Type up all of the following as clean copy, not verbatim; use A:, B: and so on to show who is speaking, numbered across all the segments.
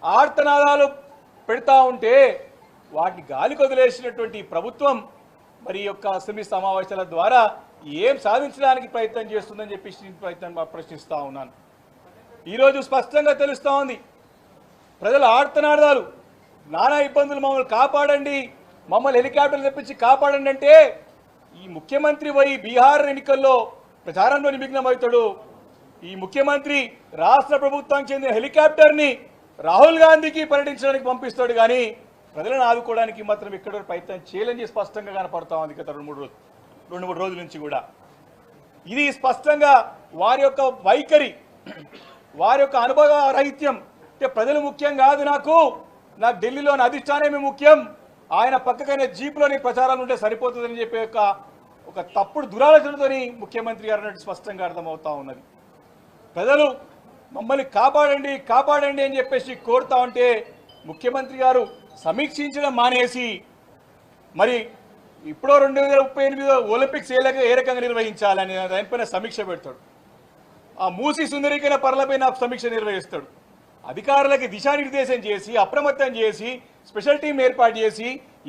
A: ఆర్తనాదాలు పెడతా ఉంటే వాటిని గాలికి వదిలేసినటువంటి ప్రభుత్వం మరి యొక్క అసెంబ్లీ సమావేశాల ద్వారా ఏం సాధించడానికి ప్రయత్నం చేస్తుందని చెప్పి ప్రశ్నిస్తూ ఉన్నాను. ఈరోజు స్పష్టంగా తెలుస్తూ ఉంది, ప్రజల ఆర్తనాదాలు, నానా ఇబ్బందులు, మమ్మల్ని కాపాడండి, మమ్మల్ని హెలికాప్టర్లు తెప్పించి కాపాడండి అంటే ఈ ముఖ్యమంత్రి పోయి బీహార్ ఎన్నికల్లో ప్రచారంలో నిమగ్నమవుతాడు. ఈ ముఖ్యమంత్రి రాష్ట్ర ప్రభుత్వానికి చెందిన హెలికాప్టర్ని రాహుల్ గాంధీకి పర్యటించడానికి పంపిస్తాడు, కానీ ప్రజలను ఆదుకోవడానికి మాత్రం ఎక్కడ ప్రయత్నం చేయలేని స్పష్టంగా కనపడతా ఉంది గత రెండు మూడు రోజుల నుంచి కూడా. ఇది స్పష్టంగా వారి యొక్క వైఖరి, వారి యొక్క అనుభవ రహిత్యం. అంటే ప్రజలు ముఖ్యం కాదు, నాకు ఢిల్లీలోని అధిష్టానమే ముఖ్యం, ఆయన పక్కకైనా జీప్లోని ప్రచారాలు ఉంటే సరిపోతుందని చెప్పే ఒక తప్పుడు దురాలోచనతో ముఖ్యమంత్రి గారు అన్నట్టు స్పష్టంగా అర్థమవుతా ఉన్నది. ప్రజలు మమ్మల్ని కాపాడండి కాపాడండి అని చెప్పేసి కోరుతా ఉంటే ముఖ్యమంత్రి గారు సమీక్షించడం మానేసి మరి ఇప్పుడో 2038 ఒలింపిక్స్ ఏ రకంగా నిర్వహించాలని దానిపైన సమీక్ష పెడతాడు. ఆ మూసి సుందరీకరణ పనులపైన సమీక్ష నిర్వహిస్తాడు. అధికారులకి దిశానిర్దేశం చేసి అప్రమత్తం చేసి స్పెషల్ టీం ఏర్పాటు చేసి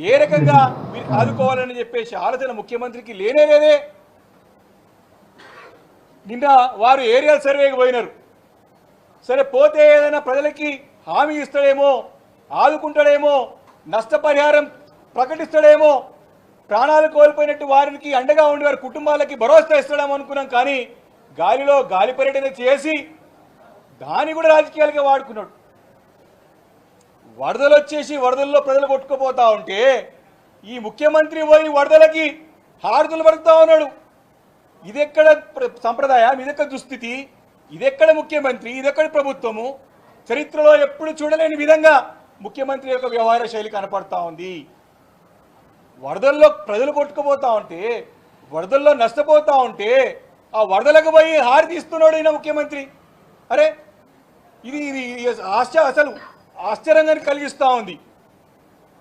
A: ఏ రకంగా మీరు ఆదుకోవాలని చెప్పేసి ఆలోచన ముఖ్యమంత్రికి లేనే లేదే. నిన్న వారు ఏరియల్ సర్వేకి పోయినారు. సరే పోతే ఏదైనా ప్రజలకి హామీ ఇస్తాడేమో, ఆదుకుంటాడేమో, నష్టపరిహారం ప్రకటిస్తాడేమో, ప్రాణాలు కోల్పోయినట్టు వారికి అండగా ఉండి వారి కుటుంబాలకి భరోసా ఇస్తాడేమో అనుకున్నాం. కానీ గాలిలో గాలి పర్యటన చేసి దాన్ని కూడా రాజకీయాలుగా వాడుకున్నాడు. వరదలు వచ్చేసి వరదల్లో ప్రజలు కొట్టుకుపోతా ఉంటే ఈ ముఖ్యమంత్రి పోయి వరదలకి హారతులు పడుతూ ఉన్నాడు. ఇదెక్కడ సంప్రదాయం, ఇదెక్కడ దుస్థితి, ఇదెక్కడ ముఖ్యమంత్రి, ఇదెక్కడ ప్రభుత్వము? చరిత్రలో ఎప్పుడు చూడలేని విధంగా ముఖ్యమంత్రి యొక్క వ్యవహార శైలి కనపడతా ఉంది. వరదల్లో ప్రజలు కొట్టుకుపోతా ఉంటే, వరదల్లో నష్టపోతా ఉంటే ఆ వరదలకు పోయి హారతి ఇస్తున్నాడు ఈయన ముఖ్యమంత్రి. అరే ఇది అసలు ఆశ్చర్యంగా కలిగిస్తూ ఉంది.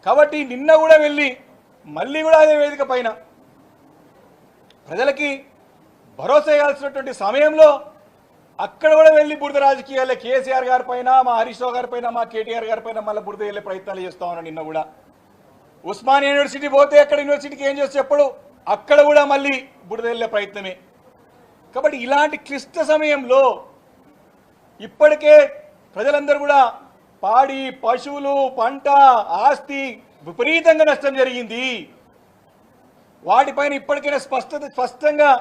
A: కాబట్టి నిన్న కూడా వెళ్ళి మళ్ళీ కూడా అదే వేదిక పైన ప్రజలకి భరోసా ఇవ్వాల్సినటువంటి సమయంలో అక్కడ కూడా వెళ్ళి బురద రాజకీయాలే కేసీఆర్ గారి పైన, మా హరీష్ రావు గారి పైన, మా కేటీఆర్ గారి పైన మళ్ళీ బురద వెళ్ళే ప్రయత్నాలు చేస్తూ ఉన్నాను. నిన్న కూడా ఉస్మానియా యూనివర్సిటీ పోతే అక్కడ యూనివర్సిటీకి ఏం చేస్తే ఎప్పుడు అక్కడ కూడా మళ్ళీ బురద వెళ్ళే ప్రయత్నమే. కాబట్టి ఇలాంటి క్లిష్ట సమయంలో ఇప్పటికే ప్రజలందరూ కూడా పాడి, పశువులు, పంట, ఆస్తి విపరీతంగా నష్టం జరిగింది. వాటిపైన ఇప్పటికైనా స్పష్టంగా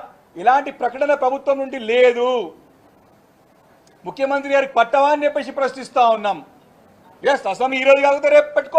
A: ఇలాంటి ప్రకటన ప్రభుత్వం నుండి లేదు. ముఖ్యమంత్రి గారికి పట్టవా అని చెప్పేసి ప్రశ్నిస్తా ఉన్నాం. ఎస్, అసలు ఈరోజు కాకపోతే రేపు పెట్టుకోండి.